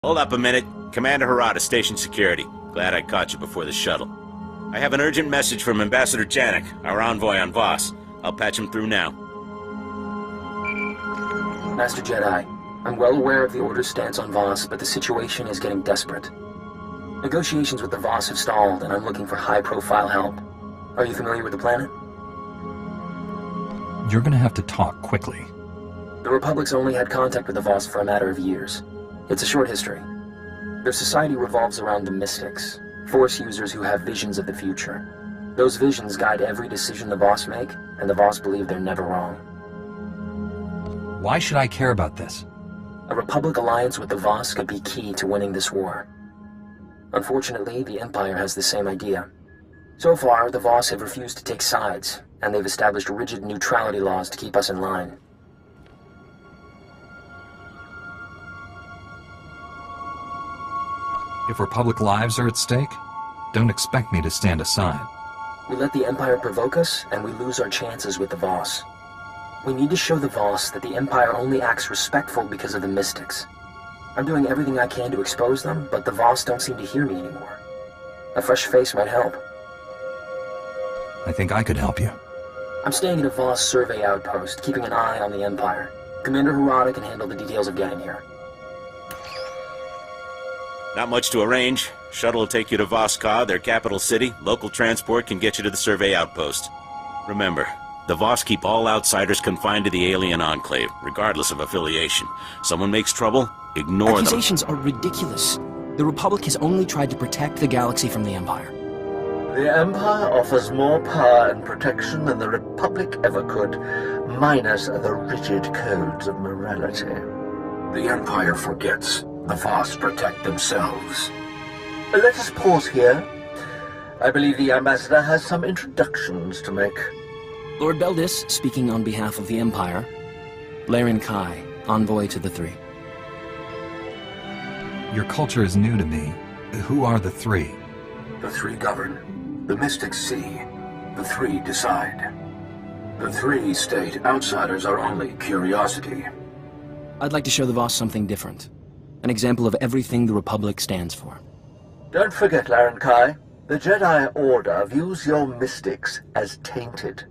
Hold up a minute. Commander Harada, Station Security. Glad I caught you before the shuttle. I have an urgent message from Ambassador Janik, our envoy on Voss. I'll patch him through now. Master Jedi, I'm well aware of the Order's stance on Voss, but the situation is getting desperate. Negotiations with the Voss have stalled, and I'm looking for high-profile help. Are you familiar with the planet? You're gonna have to talk quickly. The Republic's only had contact with the Voss for a matter of years. It's a short history. Their society revolves around the Mystics, Force users who have visions of the future. Those visions guide every decision the Voss make, and the Voss believe they're never wrong. Why should I care about this? A Republic alliance with the Voss could be key to winning this war. Unfortunately, the Empire has the same idea. So far, the Voss have refused to take sides, and they've established rigid neutrality laws to keep us in line. If Republic lives are at stake, don't expect me to stand aside. We let the Empire provoke us, and we lose our chances with the Voss. We need to show the Voss that the Empire only acts respectful because of the Mystics. I'm doing everything I can to expose them, but the Voss don't seem to hear me anymore. A fresh face might help. I think I could help you. I'm staying at a Voss survey outpost, keeping an eye on the Empire. Commander Harada can handle the details of getting here. Not much to arrange. Shuttle will take you to Voss, their capital city. Local transport can get you to the survey outpost. Remember, the Voss keep all outsiders confined to the alien enclave, regardless of affiliation. Someone makes trouble, ignore them. Accusations are ridiculous. The Republic has only tried to protect the galaxy from the Empire. The Empire offers more power and protection than the Republic ever could, minus the rigid codes of morality. The Empire forgets. The Voss protect themselves. Let us pause here. I believe the Ambassador has some introductions to make. Lord Beldis, speaking on behalf of the Empire. Laren Kai, envoy to the Three. Your culture is new to me. Who are the Three? The Three govern. The Mystics see. The Three decide. The Three state outsiders are only curiosity. I'd like to show the Voss something different. An example of everything the Republic stands for. Don't forget, Laren Kai, the Jedi Order views your mystics as tainted.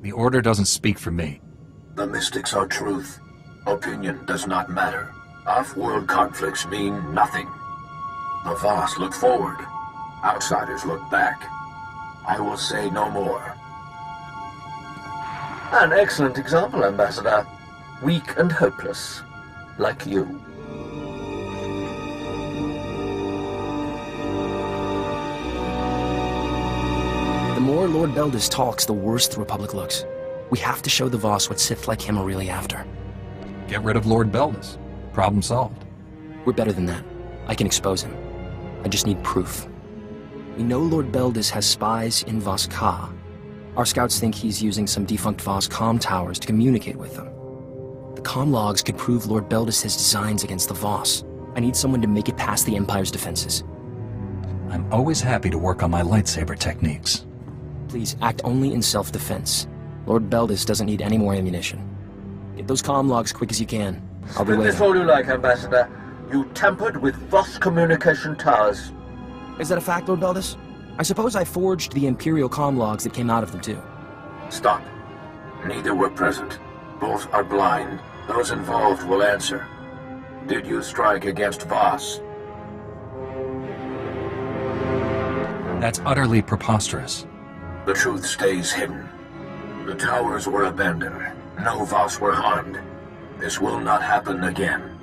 The Order doesn't speak for me. The Mystics are truth. Opinion does not matter. Off-world conflicts mean nothing. The Voss look forward. Outsiders look back. I will say no more. An excellent example, Ambassador. Weak and hopeless, like you. The more Lord Beldis talks, the worse the Republic looks. We have to show the Voss what Sith like him are really after. Get rid of Lord Beldis. Problem solved. We're better than that. I can expose him. I just need proof. We know Lord Beldis has spies in Voss Ka. Our scouts think he's using some defunct Voss comm towers to communicate with them. The comm logs could prove Lord Beldis has designs against the Voss. I need someone to make it past the Empire's defenses. I'm always happy to work on my lightsaber techniques. Please, act only in self-defense. Lord Beldis doesn't need any more ammunition. Get those comm logs quick as you can. I'll be Spin waiting. this all you like, Ambassador. You tampered with Voss communication towers. Is that a fact, Lord Beldis? I suppose I forged the Imperial comm logs that came out of them, too. Stop. Neither were present. Both are blind. Those involved will answer. Did you strike against Voss? That's utterly preposterous. The truth stays hidden. The towers were abandoned. No Voss were harmed. This will not happen again.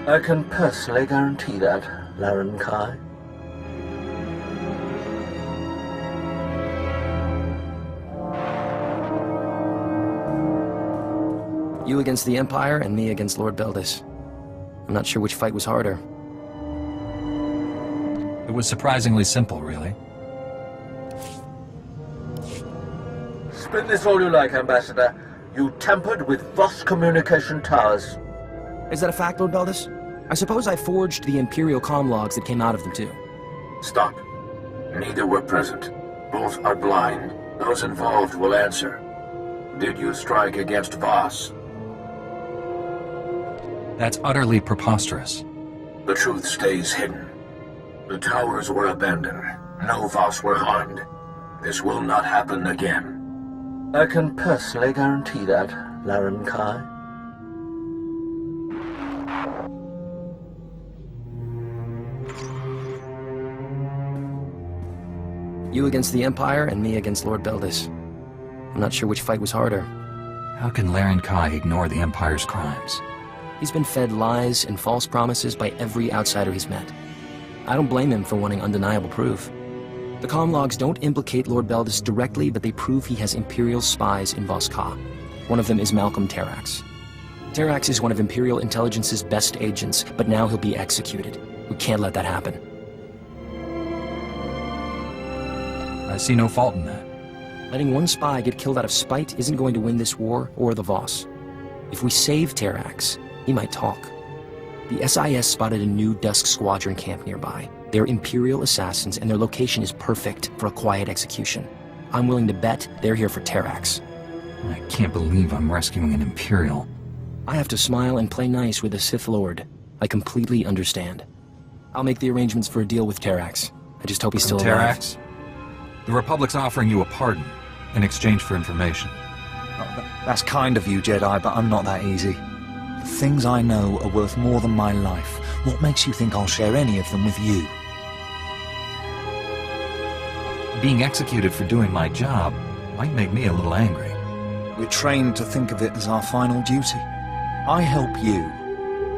I can personally guarantee that, Laren Kai. You against the Empire, and me against Lord Beldis. I'm not sure which fight was harder. It was surprisingly simple, really. Spin this all you like, Ambassador. You tampered with Voss communication towers. Is that a fact, Lord Beldis? I suppose I forged the Imperial comm logs that came out of them, too. Stop. Neither were present. Both are blind. Those involved will answer. Did you strike against Voss? That's utterly preposterous. The truth stays hidden. The towers were abandoned. No Voss were harmed. This will not happen again. I can personally guarantee that, Laren Kai. You against the Empire, and me against Lord Beldis. I'm not sure which fight was harder. How can Laren Kai ignore the Empire's crimes? He's been fed lies and false promises by every outsider he's met. I don't blame him for wanting undeniable proof. The comm logs don't implicate Lord Beldis directly, but they prove he has Imperial spies in Voss Ka. One of them is Malcolm Terrax. Terrax is one of Imperial Intelligence's best agents, but now he'll be executed. We can't let that happen. I see no fault in that. Letting one spy get killed out of spite isn't going to win this war or the Voss. If we save Terrax, he might talk. The SIS spotted a new Dusk Squadron camp nearby. They're Imperial assassins, and their location is perfect for a quiet execution. I'm willing to bet they're here for Terrax. I can't believe I'm rescuing an Imperial. I have to smile and play nice with the Sith Lord. I completely understand. I'll make the arrangements for a deal with Terrax. I just hope he's still alive. Terrax? The Republic's offering you a pardon in exchange for information. That's kind of you, Jedi, but I'm not that easy. The things I know are worth more than my life. What makes you think I'll share any of them with you? Being executed for doing my job might make me a little angry. We're trained to think of it as our final duty. I help you.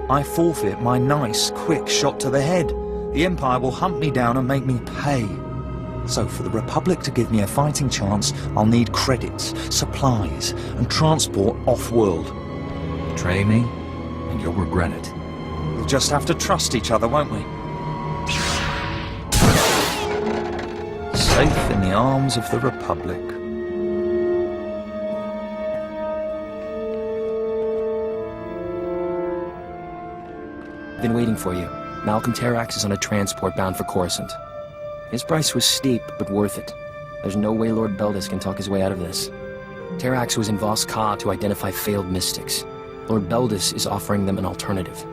I forfeit my nice, quick shot to the head. The Empire will hunt me down and make me pay. So for the Republic to give me a fighting chance, I'll need credits, supplies, and transport off-world. Betray me, and you'll regret it. We'll just have to trust each other, won't we? Safe in the arms of the Republic. I've been waiting for you. Malcolm Terrax is on a transport bound for Coruscant. His price was steep, but worth it. There's no way Lord Beldis can talk his way out of this. Terrax was in Voss Ka to identify failed mystics. Lord Beldis is offering them an alternative.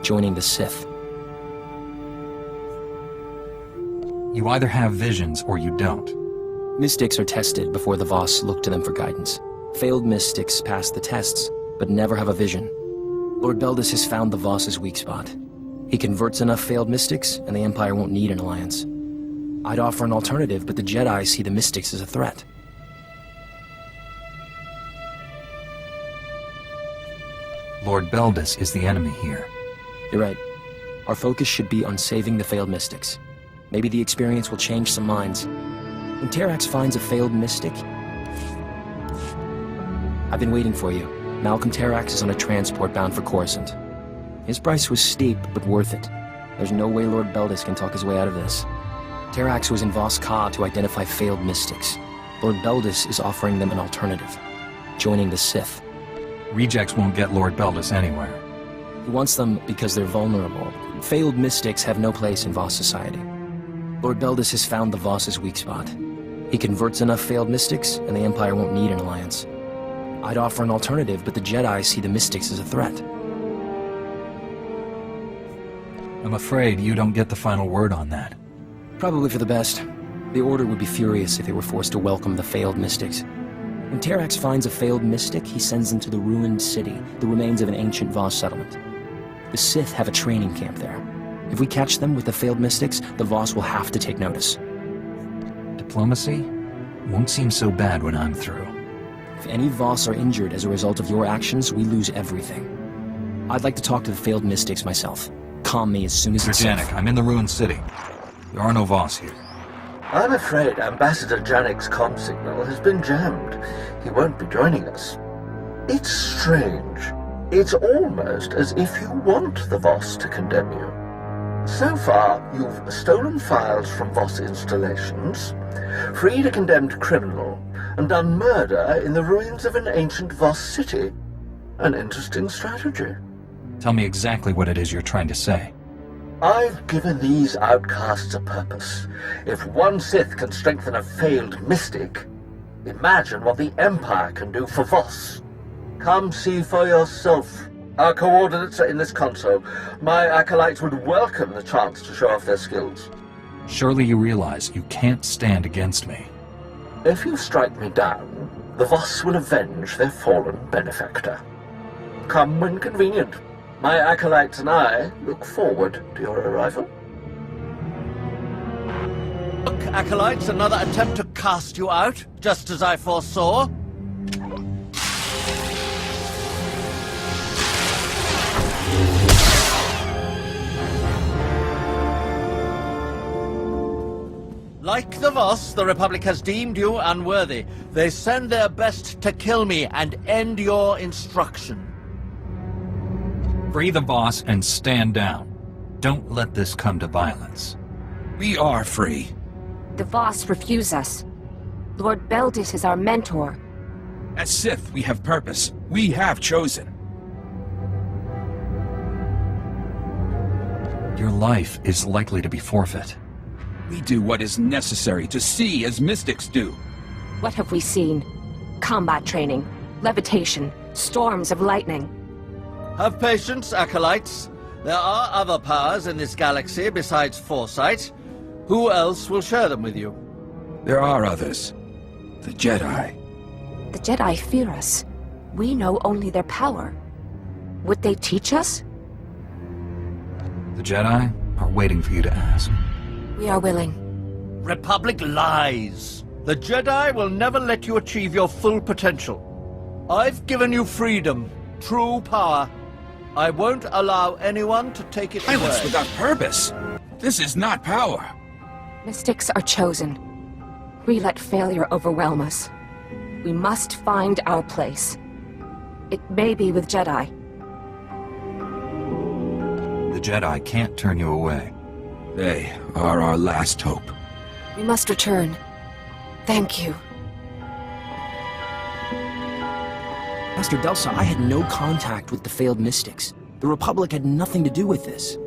Joining the Sith. You either have visions or you don't. Mystics are tested before the Voss look to them for guidance. Failed mystics pass the tests, but never have a vision. Lord Beldis has found the Voss's weak spot. He converts enough failed mystics, and the Empire won't need an alliance. I'd offer an alternative, but the Jedi see the mystics as a threat. Lord Beldis is the enemy here. You're right. Our focus should be on saving the failed mystics. Maybe the experience will change some minds. When Terrax finds a failed mystic... I've been waiting for you. Malcolm Terrax is on a transport bound for Coruscant. His price was steep, but worth it. There's no way Lord Beldis can talk his way out of this. Terrax was in Voss Ka to identify failed mystics. Lord Beldis is offering them an alternative. Joining the Sith. Rejects won't get Lord Beldis anywhere. He wants them because they're vulnerable. Failed mystics have no place in Voss society. Lord Beldis has found the Voss's weak spot. He converts enough failed mystics, and the Empire won't need an alliance. I'd offer an alternative, but the Jedi see the mystics as a threat. I'm afraid you don't get the final word on that. Probably for the best. The Order would be furious if they were forced to welcome the failed mystics. When Terrax finds a failed mystic, he sends them to the ruined city, the remains of an ancient Voss settlement. The Sith have a training camp there. If we catch them with the failed mystics, the Voss will have to take notice. Diplomacy won't seem so bad when I'm through. If any Voss are injured as a result of your actions, we lose everything. I'd like to talk to the failed mystics myself. Calm me as soon as it's Janik, safe. I'm in the ruined city. There are no Voss here. I'm afraid Ambassador Janik's comm signal has been jammed. He won't be joining us. It's strange. It's almost as if you want the Voss to condemn you. So far, you've stolen files from Voss installations, freed a condemned criminal, and done murder in the ruins of an ancient Voss city. An interesting strategy. Tell me exactly what it is you're trying to say. I've given these outcasts a purpose. If one Sith can strengthen a failed mystic, imagine what the Empire can do for Voss. Come see for yourself, Our coordinates are in this console. My acolytes would welcome the chance to show off their skills. Surely you realize you can't stand against me. If you strike me down, the Voss will avenge their fallen benefactor. Come when convenient. My acolytes and I look forward to your arrival. Look, acolytes, another attempt to cast you out, just as I foresaw. Like the Voss, the Republic has deemed you unworthy. They send their best to kill me and end your instruction. Free the Voss and stand down. Don't let this come to violence. We are free. The Voss refuse us. Lord Beldis is our mentor. As Sith, we have purpose. We have chosen. Your life is likely to be forfeit. We do what is necessary to see as mystics do. What have we seen? Combat training, levitation, storms of lightning. Have patience, acolytes. There are other powers in this galaxy besides foresight. Who else will share them with you? There are others. The Jedi. The Jedi fear us. We know only their power. Would they teach us? The Jedi are waiting for you to ask. We are willing. Republic lies. The Jedi will never let you achieve your full potential. I've given you freedom, true power. I won't allow anyone to take it Violence away. without purpose. This is not power. Mystics are chosen. We let failure overwhelm us. We must find our place. It may be with Jedi. The Jedi can't turn you away. They are our last hope. We must return. Thank you. Master Delsa, I had no contact with the failed mystics. The Republic had nothing to do with this.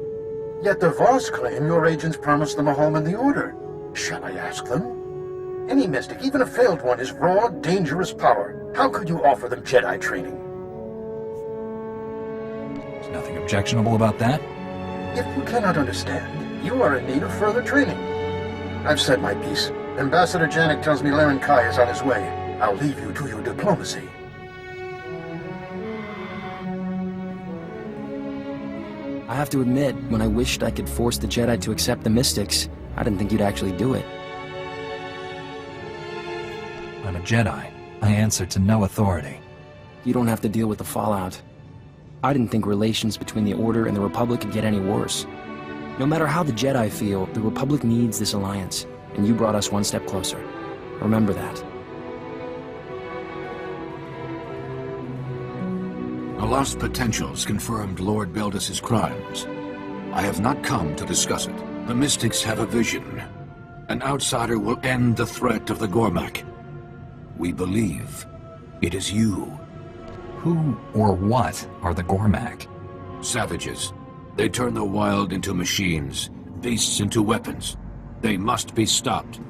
Yet the Voss claim your agents promised them a home in the Order. Shall I ask them? Any mystic, even a failed one, is raw, dangerous power. How could you offer them Jedi training? There's nothing objectionable about that. If you cannot understand, you are in need of further training. I've said my piece. Ambassador Janek tells me Laren Kai is on his way. I'll leave you to your diplomacy. I have to admit, when I wished I could force the Jedi to accept the mystics, I didn't think you'd actually do it. I'm a Jedi. I answer to no authority. You don't have to deal with the fallout. I didn't think relations between the Order and the Republic could get any worse. No matter how the Jedi feel, the Republic needs this alliance, and you brought us one step closer. Remember that. The lost potentials confirmed Lord Beldis's crimes. I have not come to discuss it. The Mystics have a vision. An outsider will end the threat of the Gormak. We believe it is you. Who or what are the Gormak? Savages. They turn the wild into machines, beasts into weapons. They must be stopped.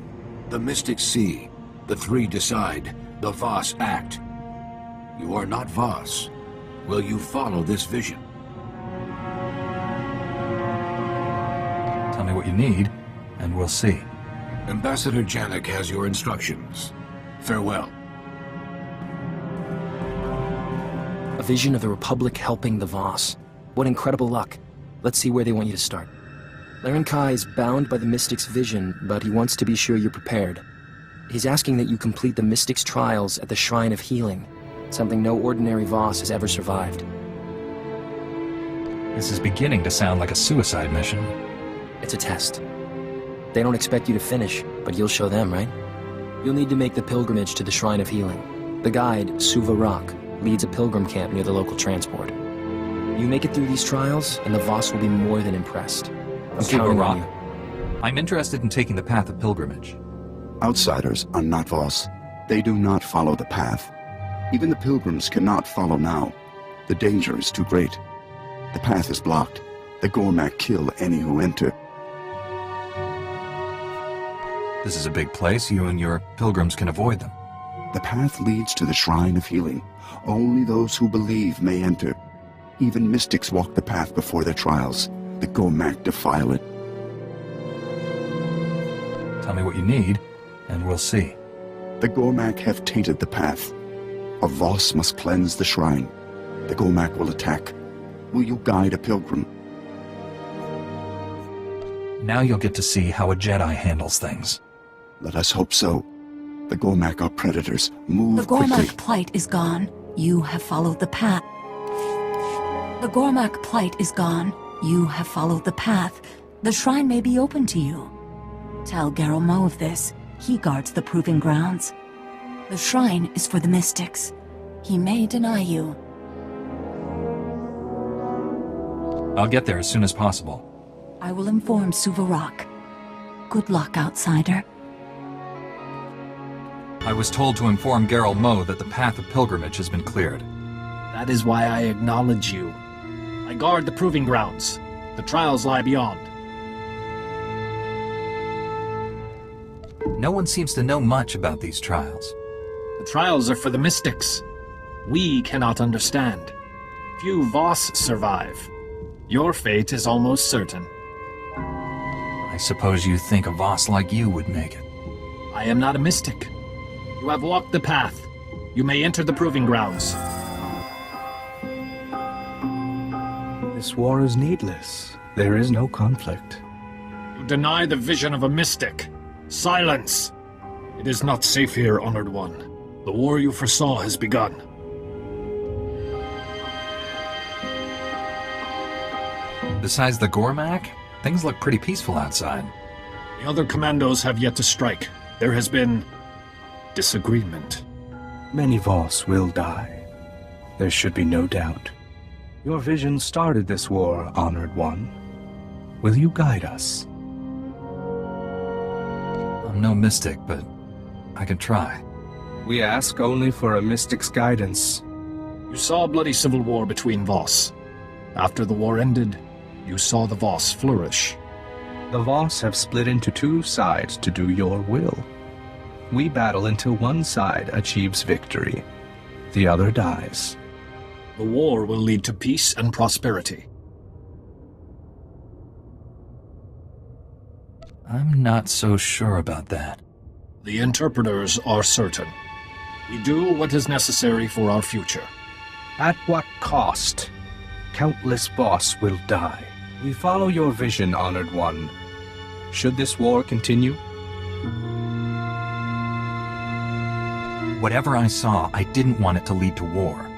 The Mystics see, the three decide, the Voss act. You are not Voss. Will you follow this vision? Tell me what you need, and we'll see. Ambassador Janek has your instructions. Farewell. A vision of the Republic helping the Voss. What incredible luck. Let's see where they want you to start. Laren Kai is bound by the Mystic's vision, but he wants to be sure you're prepared. He's asking that you complete the Mystic's trials at the Shrine of Healing, something no ordinary Voss has ever survived. This is beginning to sound like a suicide mission. It's a test. They don't expect you to finish, but you'll show them, right? You'll need to make the pilgrimage to the Shrine of Healing. The guide, Suva Rock, leads a pilgrim camp near the local transport. You make it through these trials, and the Voss will be more than impressed. I'm counting on you. I'm interested in taking the path of pilgrimage. Outsiders are not Voss. They do not follow the path. Even the pilgrims cannot follow now. The danger is too great. The path is blocked. The Gormak kill any who enter. This is a big place. You and your pilgrims can avoid them. The path leads to the Shrine of Healing. Only those who believe may enter. Even mystics walk the path before their trials. The Gormak defile it. Tell me what you need, and we'll see. The Gormak have tainted the path. A Voss must cleanse the shrine. The Gormak will attack. Will you guide a pilgrim? Now you'll get to see how a Jedi handles things. Let us hope so. The Gormak are predators. Move The Gormak quickly. plight is gone. You have followed the path. The Gormak plight is gone. You have followed the path. The shrine may be open to you. Tell Garel Mo of this. He guards the proving grounds. The shrine is for the mystics. He may deny you. I'll get there as soon as possible. I will inform Suvarak. Good luck, outsider. I was told to inform Garel Mo that the path of pilgrimage has been cleared. That is why I acknowledge you. I guard the proving grounds. The trials lie beyond. No one seems to know much about these trials. The trials are for the mystics. We cannot understand. Few Voss survive. Your fate is almost certain. I suppose you think a Voss like you would make it. I am not a mystic. You have walked the path. You may enter the proving grounds. This war is needless. There is no conflict. You deny the vision of a mystic. Silence! It is not safe here, Honored One. The war you foresaw has begun. Besides the Gormak, things look pretty peaceful outside. The other commandos have yet to strike. There has been disagreement. Many Voss will die. There should be no doubt. Your vision started this war, Honored One. Will you guide us? I'm no mystic, but I can try. We ask only for a mystic's guidance. You saw a bloody civil war between Voss. After the war ended, you saw the Voss flourish. The Voss have split into two sides to do your will. We battle until one side achieves victory. The other dies. The war will lead to peace and prosperity. I'm not so sure about that. The interpreters are certain. We do what is necessary for our future. At what cost? Countless Voss will die. We follow your vision, Honored One. Should this war continue? Whatever I saw, I didn't want it to lead to war.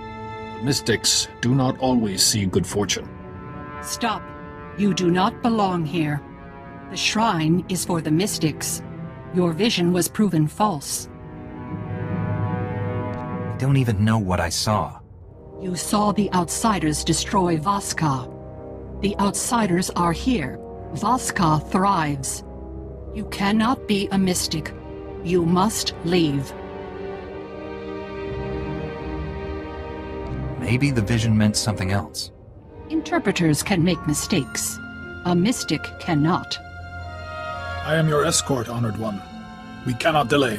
Mystics do not always see good fortune. Stop. You do not belong here. The shrine is for the mystics. Your vision was proven false. I don't even know what I saw. You saw the Outsiders destroy Voska. The Outsiders are here. Voska thrives. You cannot be a mystic. You must leave. Maybe the vision meant something else. Interpreters can make mistakes. A mystic cannot. I am your escort, Honored One. We cannot delay.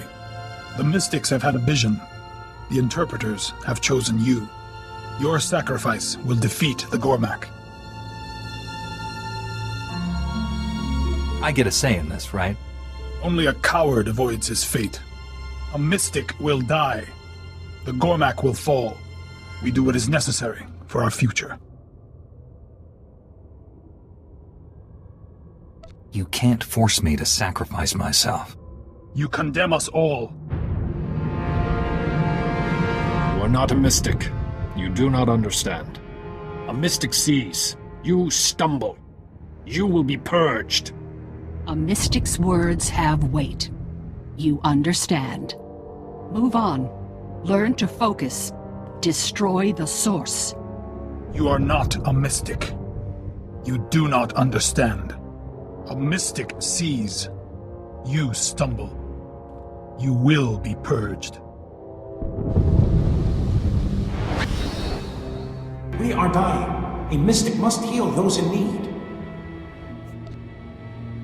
The mystics have had a vision. The interpreters have chosen you. Your sacrifice will defeat the Gormak. I get a say in this, right? Only a coward avoids his fate. A mystic will die. The Gormak will fall. We do what is necessary for our future. You can't force me to sacrifice myself. You condemn us all. You are not a mystic. You do not understand. A mystic sees. You stumble. You will be purged. A mystic's words have weight. You understand. Move on. Learn to focus. Destroy the source. You are not a mystic. You do not understand. A mystic sees. You stumble. You will be purged. We are dying. A mystic must heal those in need.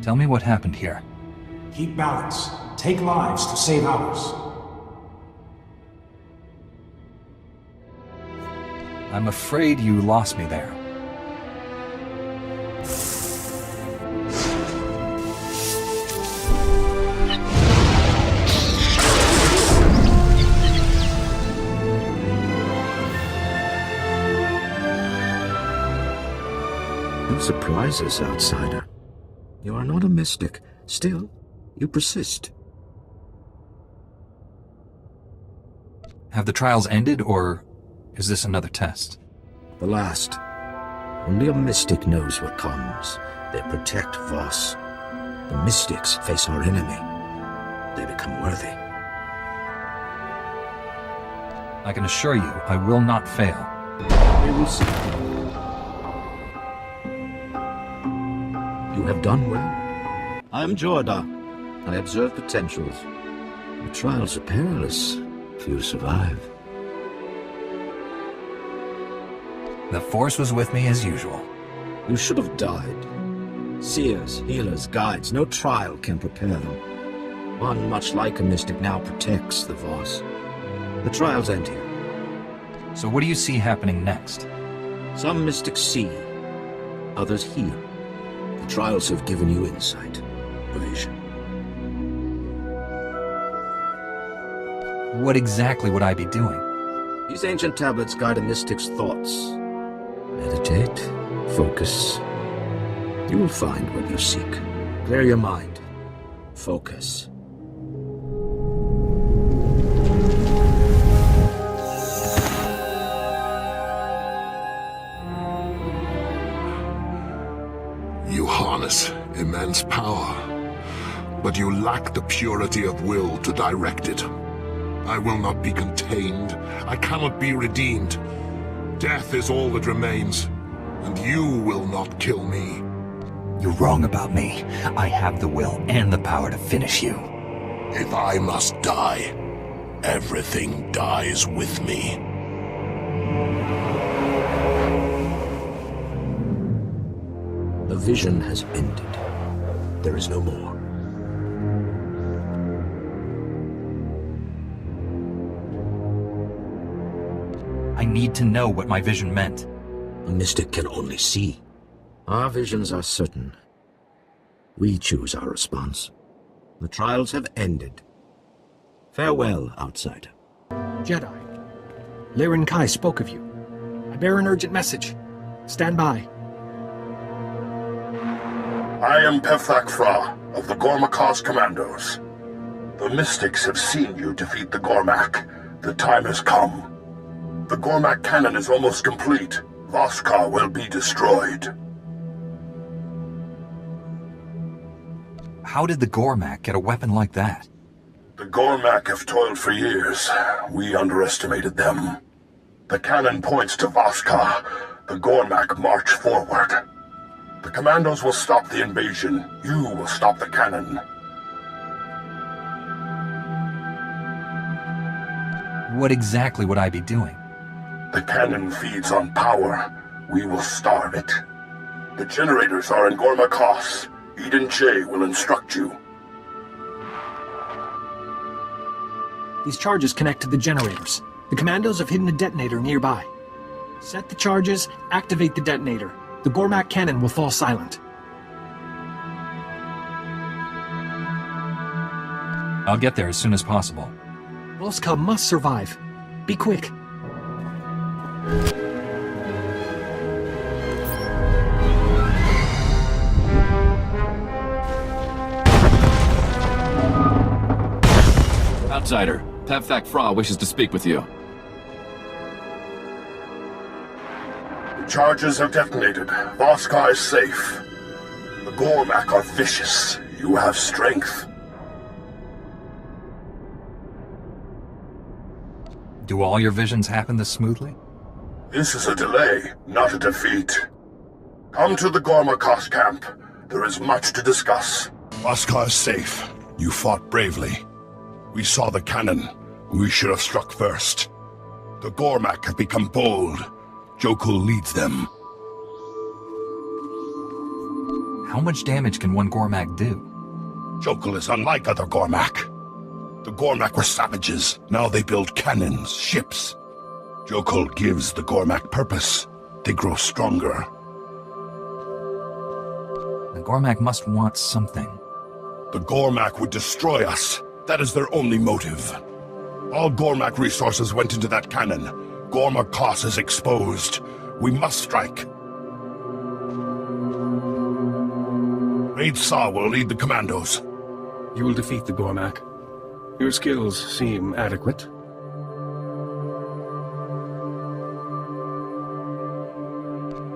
Tell me what happened here. Keep balance. Take lives to save ours. I'm afraid you lost me there. No surprises, outsider. You are not a mystic. Still, you persist. Have the trials ended, or is this another test? The last. Only a mystic knows what comes. They protect Voss. The mystics face our enemy. They become worthy. I can assure you, I will not fail. We will see. You have done well. I am Jorda. I observe potentials. The trials are perilous. Few survive. The Force was with me as usual. You should have died. Seers, healers, guides, no trial can prepare them. One much like a mystic now protects the Voss. The trials end here. So what do you see happening next? Some mystics see, others hear. The trials have given you insight, a vision. What exactly would I be doing? These ancient tablets guide a mystic's thoughts. Meditate, focus. You will find what you seek. Clear your mind. Focus. You harness immense power, but you lack the purity of will to direct it. I will not be contained. I cannot be redeemed. Death is all that remains, and you will not kill me. You're wrong about me. I have the will and the power to finish you. If I must die, everything dies with me. The vision has ended. There is no more. I need to know what my vision meant. A mystic can only see. Our visions are certain. We choose our response. The trials have ended. Farewell, outsider. Jedi. Liren Kai spoke of you. I bear an urgent message. Stand by. I am Ch.3 of the Gormakaz Commandos. The mystics have seen you defeat the Gormak. The time has come. The Gormak cannon is almost complete. Voskar will be destroyed. How did the Gormak get a weapon like that? The Gormak have toiled for years. We underestimated them. The cannon points to Voskar. The Gormak march forward. The Commandos will stop the invasion. You will stop the cannon. What exactly would I be doing? The cannon feeds on power. We will starve it. The generators are in Gormakaz. Eden Che will instruct you. These charges connect to the generators. The Commandos have hidden a detonator nearby. Set the charges, activate the detonator. The Gormak cannon will fall silent. I'll get there as soon as possible. Voska must survive. Be quick. Outsider, Ch.3 wishes to speak with you. The charges have detonated. Voskar is safe. The Gormak are vicious. You have strength. Do all your visions happen this smoothly? This is a delay, not a defeat. Come to the Gormakaz camp. There is much to discuss. Voskar is safe. You fought bravely. We saw the cannon. We should have struck first. The Gormak have become bold. Jokul leads them. How much damage can one Gormak do? Jokul is unlike other Gormak. The Gormak were savages. Now they build cannons, ships. Jokul gives the Gormak purpose. They grow stronger. The Gormak must want something. The Gormak would destroy us. That is their only motive. All Gormak resources went into that cannon. Gormak Koss is exposed. We must strike. Raid Saw will lead the commandos. You will defeat the Gormak. Your skills seem adequate.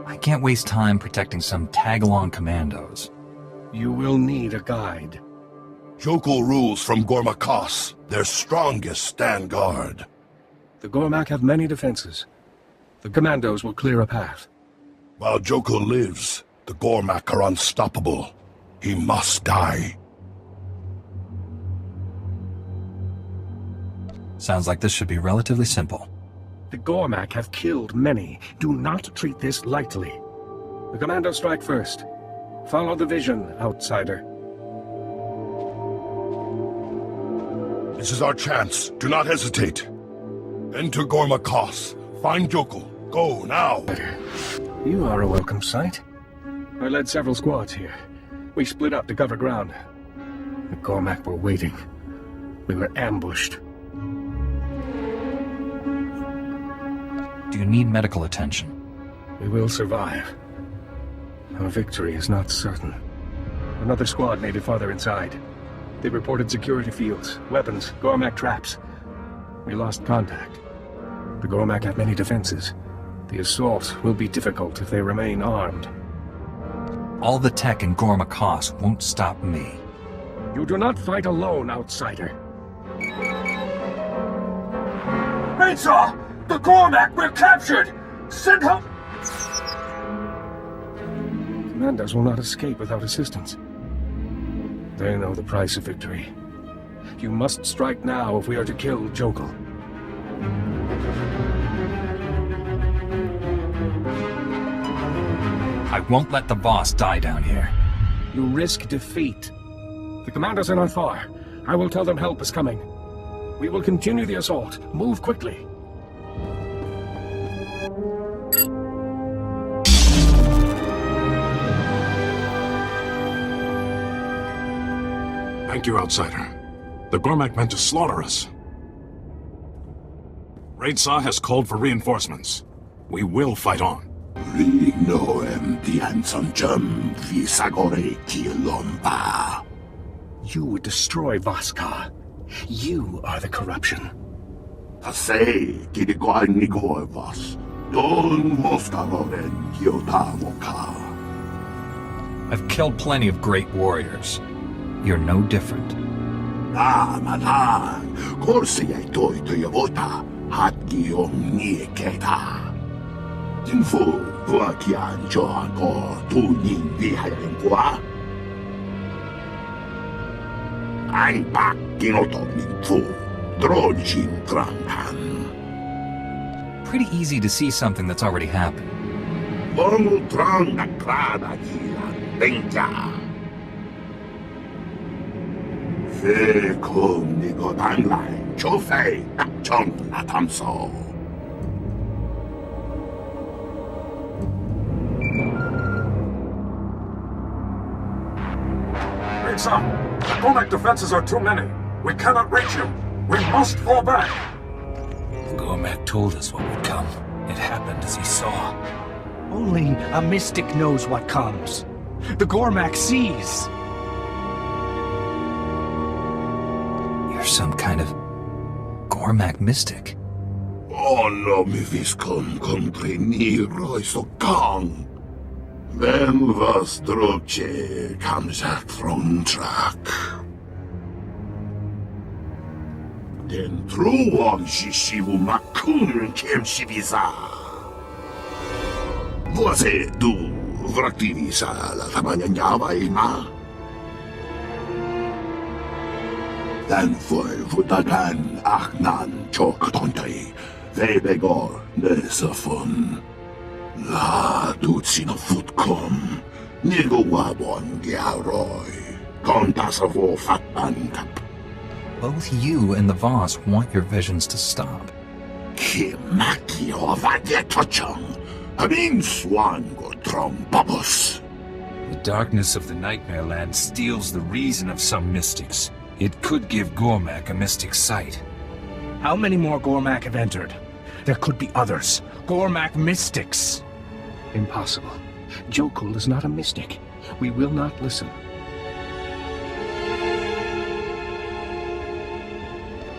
I can't waste time protecting some tag-along commandos. You will need a guide. Jokul rules from Gormak Koss. Their strongest stand guard. The Gormak have many defenses. The commandos will clear a path. While Jokul lives, the Gormak are unstoppable. He must die. Sounds like this should be relatively simple. The Gormak have killed many. Do not treat this lightly. The commandos strike first. Follow the vision, outsider. This is our chance. Do not hesitate. Enter Gormak Koss. Find Jokul. Go, now. You are a welcome sight. I led several squads here. We split up to cover ground. The Gormak were waiting. We were ambushed. Do you need medical attention? We will survive. Our victory is not certain. Another squad made it farther inside. They reported security fields, weapons, Gormak traps. We lost contact. The Gormak have many defenses. The assault will be difficult if they remain armed. All the tech in Gormak Koss won't stop me. You do not fight alone, outsider. Raidsaw! The Gormak were captured! Send help! Commandos will not escape without assistance. They know the price of victory. You must strike now if we are to kill Jokul. I won't let the Voss die down here. You risk defeat. The commandos are not far. I will tell them help is coming. We will continue the assault. Move quickly. Thank you, outsider. The Gormak meant to slaughter us. Raidsaw has called for reinforcements. We will fight on. You would destroy Voss. You are the corruption. I've killed plenty of great warriors. You're no different. Pretty easy to see something that's already happened. Raidsaw, the Gormak defenses are too many. We cannot reach you. We must fall back. Gormak told us what would come. It happened as he saw. Only a mystic knows what comes. The Gormak sees. You're some kind of Gormak mystic. No mi viscom contre niro isogang. Vem was droche kamzak from track. Den truon shishivu makun kemshivisa. Voze du vraktivisa la tamanya nyava ima. Den foi vutagan achnan chok tontai. Vebegor nesafon. La dutsino futkom. Nigo wabon gyaroi. Kontasavo fatbankap. Both you and the Voss want your visions to stop. Maki maki o vagetochong. Habin swan go trombabus. The darkness of the Nightmare Land steals the reason of some mystics. It could give Gormak a mystic sight. How many more Gormak have entered? There could be others. Gormak mystics. Impossible. Jokul is not a mystic. We will not listen.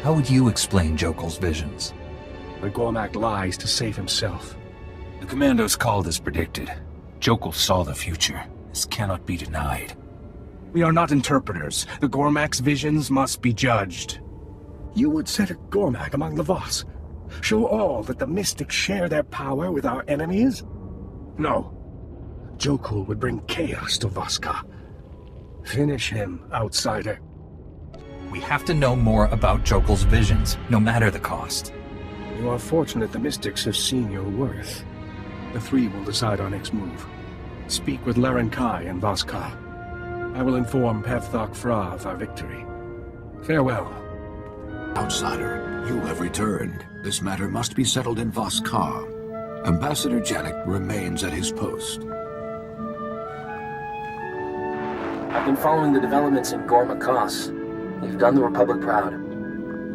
How would you explain Jokul's visions? The Gormak lies to save himself. The commandos called as predicted. Jokul saw the future. This cannot be denied. We are not interpreters. The Gormak's visions must be judged. You would set a Gormak among the Voss. Show all that the mystics share their power with our enemies? No. Jokul would bring chaos to Voska. Finish him, outsider. We have to know more about Jokul's visions, no matter the cost. You are fortunate the mystics have seen your worth. The three will decide our next move. Speak with Laren Kai and Voska. I will inform Ch.3 of our victory. Farewell. Outsider, you have returned. This matter must be settled in Voska. Ambassador Janek remains at his post. I've been following the developments in Gormak Kos. You've done the Republic proud.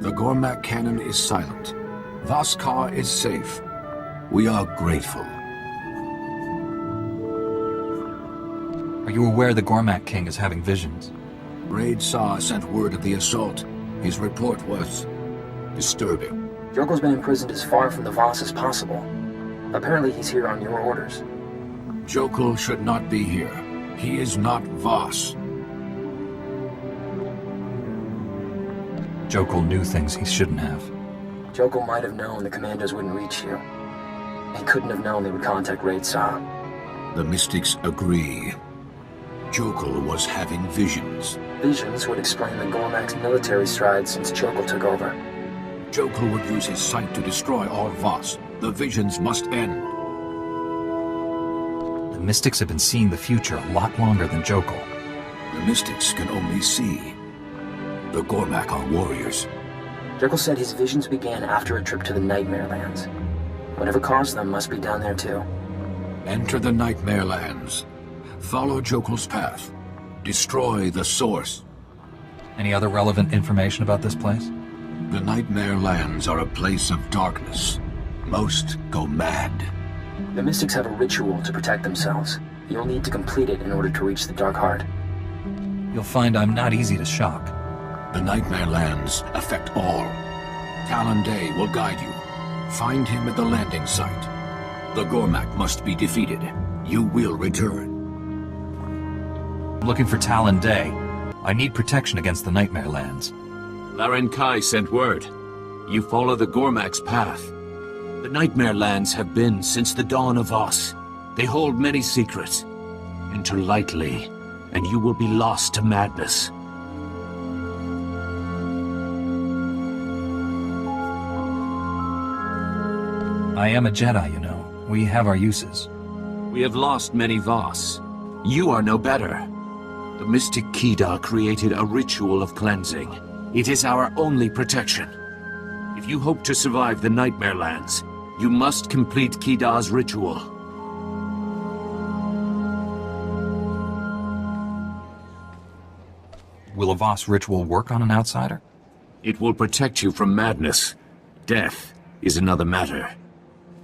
The Gormak cannon is silent. Voska is safe. We are grateful. Are you aware the Gormak King is having visions? Raid Saw sent word of the assault. His report was disturbing. Jokul's been imprisoned as far from the Voss as possible. Apparently he's here on your orders. Jokul should not be here. He is not Voss. Jokul knew things he shouldn't have. Jokul might have known the commandos wouldn't reach you. He couldn't have known they would contact Raid Saw. The mystics agree. Jokul was having visions. Visions would explain the Gormak's military strides since Jokul took over. Jokul would use his sight to destroy all Voss. The visions must end. The mystics have been seeing the future a lot longer than Jokul. The mystics can only see. The Gormak are warriors. Jokul said his visions began after a trip to the Nightmare Lands. Whatever caused them must be down there too. Enter the Nightmare Lands. Follow Jokul's path. Destroy the source. Any other relevant information about this place? The Nightmare Lands are a place of darkness. Most go mad. The Mystics have a ritual to protect themselves. You'll need to complete it in order to reach the Dark Heart. You'll find I'm not easy to shock. The Nightmare Lands affect all. Talon Day will guide you. Find him at the landing site. The Gormak must be defeated. You will return. I'm looking for Talon Day. I need protection against the Nightmare Lands. Laren Kai sent word. You follow the Gormak's path. The Nightmare Lands have been since the dawn of Voss. They hold many secrets. Enter lightly, and you will be lost to madness. I am a Jedi, you know. We have our uses. We have lost many Voss. You are no better. The mystic Kida created a ritual of cleansing. It is our only protection. If you hope to survive the Nightmare Lands, you must complete Kida's ritual. Will a Voss ritual work on an outsider? It will protect you from madness. Death is another matter.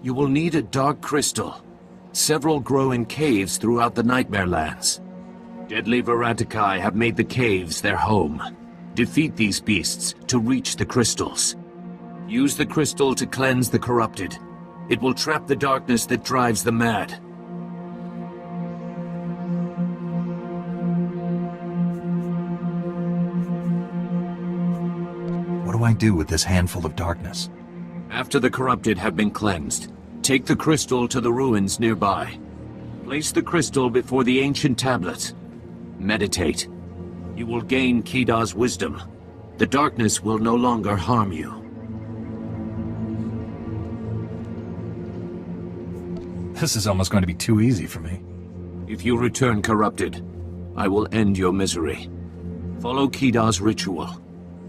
You will need a dark crystal. Several grow in caves throughout the Nightmare Lands. Deadly Varatikai have made the caves their home. Defeat these beasts to reach the crystals. Use the crystal to cleanse the corrupted. It will trap the darkness that drives the mad. What do I do with this handful of darkness? After the corrupted have been cleansed, take the crystal to the ruins nearby. Place the crystal before the ancient tablets. Meditate. You will gain Kida's wisdom. The darkness will no longer harm you. This is almost going to be too easy for me. If you return corrupted, I will end your misery. Follow Kida's ritual.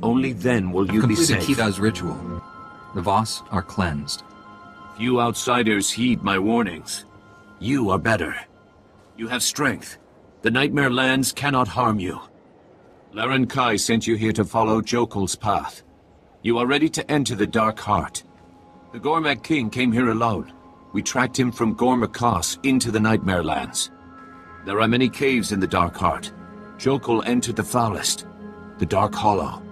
Only then will you be safe. Completed Kida's ritual. The Voss are cleansed. Few outsiders heed my warnings. You are better. You have strength. The Nightmare Lands cannot harm you. Laren Kai sent you here to follow Jokul's path. You are ready to enter the Dark Heart. The Gormak King came here alone. We tracked him from Gormakos into the Nightmare Lands. There are many caves in the Dark Heart. Jokul entered the foulest, the Dark Hollow.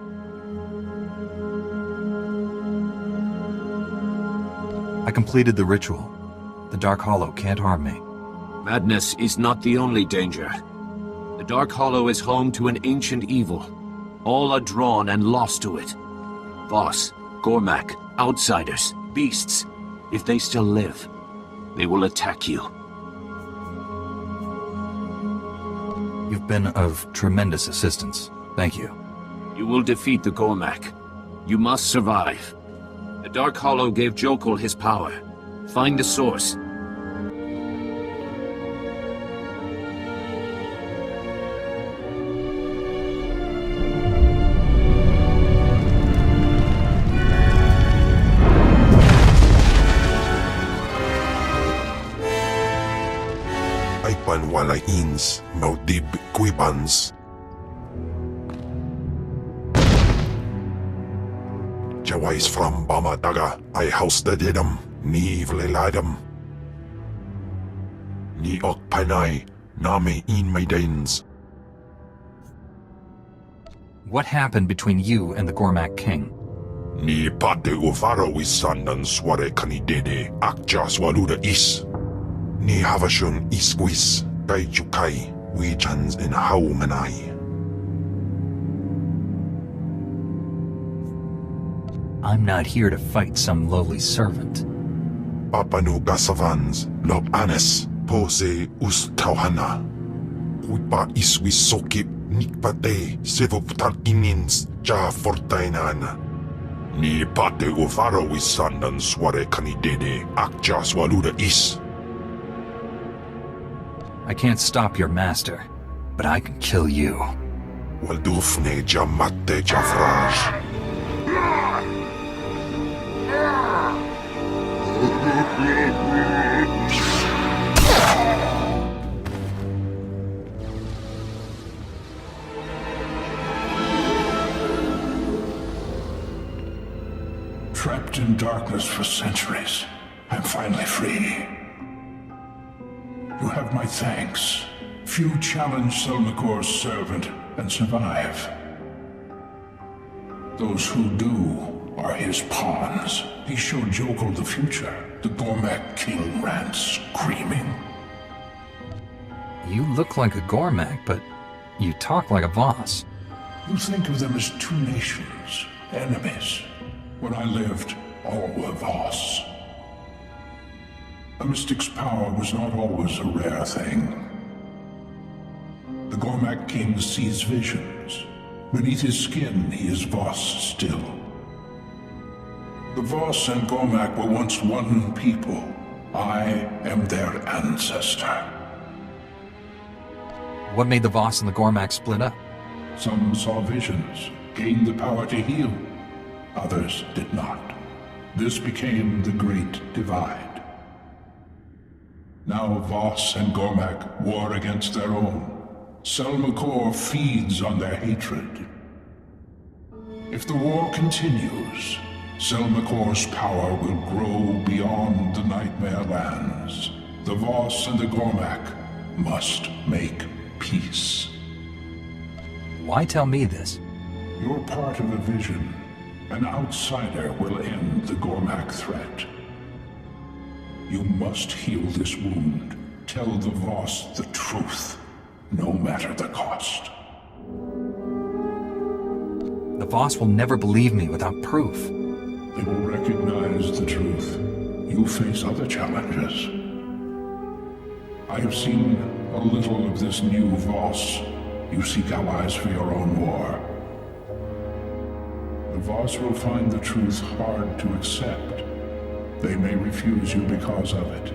I completed the ritual. The Dark Hollow can't harm me. Madness is not the only danger. The Dark Hollow is home to an ancient evil. All are drawn and lost to it. Voss, Gormak, outsiders, beasts. If they still live, they will attack you. You've been of tremendous assistance. Thank you. You will defeat the Gormak. You must survive. The Dark Hollow gave Jokul his power. Find the source. Aipan walains, maudib quibans. Jawais from Bamataga, I house the dedum, ni vleladum. Ni ok panai, name in my dains. What happened between you and the Gormak King? Ni pate ufaro wisandan sware kanidede, akja swaluda is. Ni havashun isquis, kaijukai, wijans in haumanai. I'm not here to fight some lowly servant. Papanu gasavans, lob anes, pose us tauhana. Wipa iswi sokip, nikpate, sevoputan inins, ja fortainana. Ni pate ufaro wisandan sware kanidede, akja swaluda is. I can't stop your master, but I can kill you. Waldufne jamate jafraj. Trapped in darkness for centuries, I'm finally free. You have my thanks. Few challenge Selmacor's servant and survive. Those who do are his pawns. He showed Jokul the future. The Gormak King ran screaming. You look like a Gormak, but you talk like a Voss. You think of them as two nations, enemies. When I lived, all were Voss. A mystic's power was not always a rare thing. The Gormak King sees visions. Beneath his skin, he is Voss still. The Voss and Gormak were once one people. I am their ancestor. What made the Voss and the Gormak split up? Some saw visions, gained the power to heal. Others did not. This became the Great Divide. Now Voss and Gormak war against their own. Selmacor feeds on their hatred. If the war continues, Selmacor's power will grow beyond the Nightmare Lands. The Voss and the Gormak must make peace. Why tell me this? You're part of a vision. An outsider will end the Gormak threat. You must heal this wound. Tell the Voss the truth, no matter the cost. The Voss will never believe me without proof. They will recognize the truth. You face other challenges. I have seen a little of this new Voss. You seek allies for your own war. The Voss will find the truth hard to accept. They may refuse you because of it.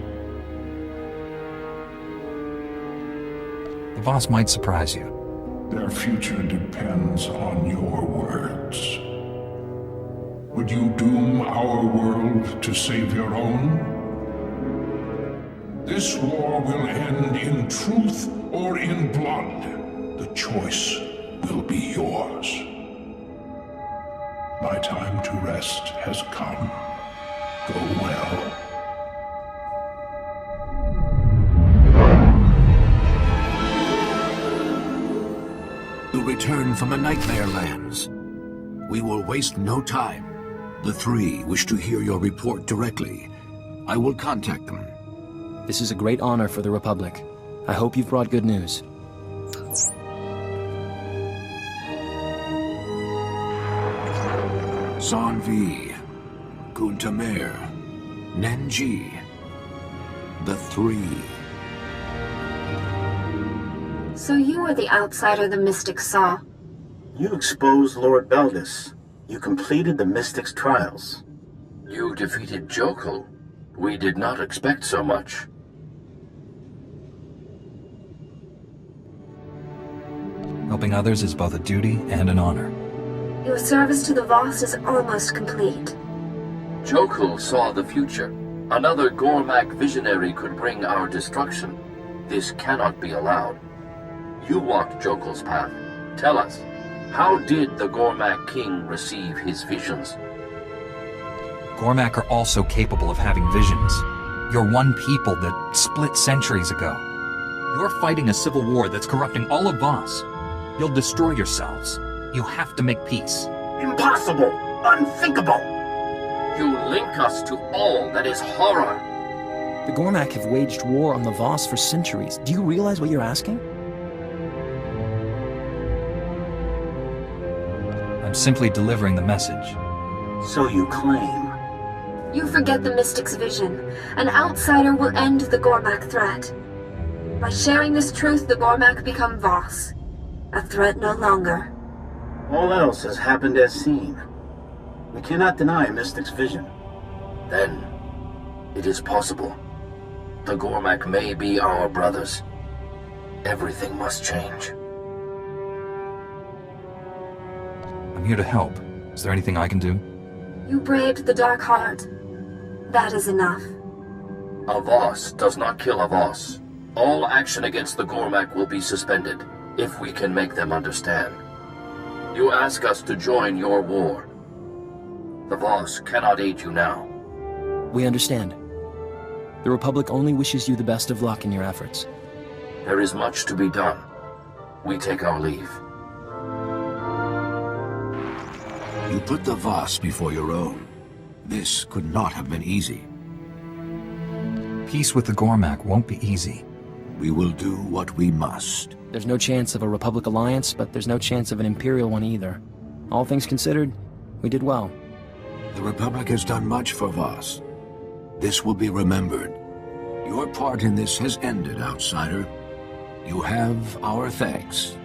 The Voss might surprise you. Their future depends on your words. Would you doom our world to save your own? This war will end in truth or in blood. The choice will be yours. My time to rest has come. Go well. You'll return from the Nightmare Lands. We will waste no time. The three wish to hear your report directly. I will contact them. This is a great honor for the Republic. I hope you've brought good news. Zanvi, Guntamer, Nenji. The three. So you are the outsider the Mystics saw. You exposed Lord Beldis. You completed the Mystics' trials. You defeated Jokul. We did not expect so much. Helping others is both a duty and an honor. Your service to the Voss is almost complete. Jokul saw the future. Another Gormak visionary could bring our destruction. This cannot be allowed. You walked Jokul's path. Tell us, how did the Gormak king receive his visions? Gormak are also capable of having visions. You're one people that split centuries ago. You're fighting a civil war that's corrupting all of Voss. You'll destroy yourselves. You have to make peace. Impossible! Unthinkable! You link us to all that is horror. The Gormak have waged war on the Voss for centuries. Do you realize what you're asking? I'm simply delivering the message. So you claim. You forget the Mystic's vision. An outsider will end the Gormak threat. By sharing this truth, the Gormak become Voss. A threat no longer. All else has happened as seen. We cannot deny Mystic's vision. Then, it is possible. The Gormak may be our brothers. Everything must change. I'm here to help. Is there anything I can do? You braved the Dark Heart. That is enough. A Voss does not kill a Voss. All action against the Gormak will be suspended, if we can make them understand. You ask us to join your war. The Voss cannot aid you now. We understand. The Republic only wishes you the best of luck in your efforts. There is much to be done. We take our leave. You put the Voss before your own. This could not have been easy. Peace with the Gormak won't be easy. We will do what we must. There's no chance of a Republic alliance, but there's no chance of an Imperial one either. All things considered, we did well. The Republic has done much for Voss. This will be remembered. Your part in this has ended, outsider. You have our thanks.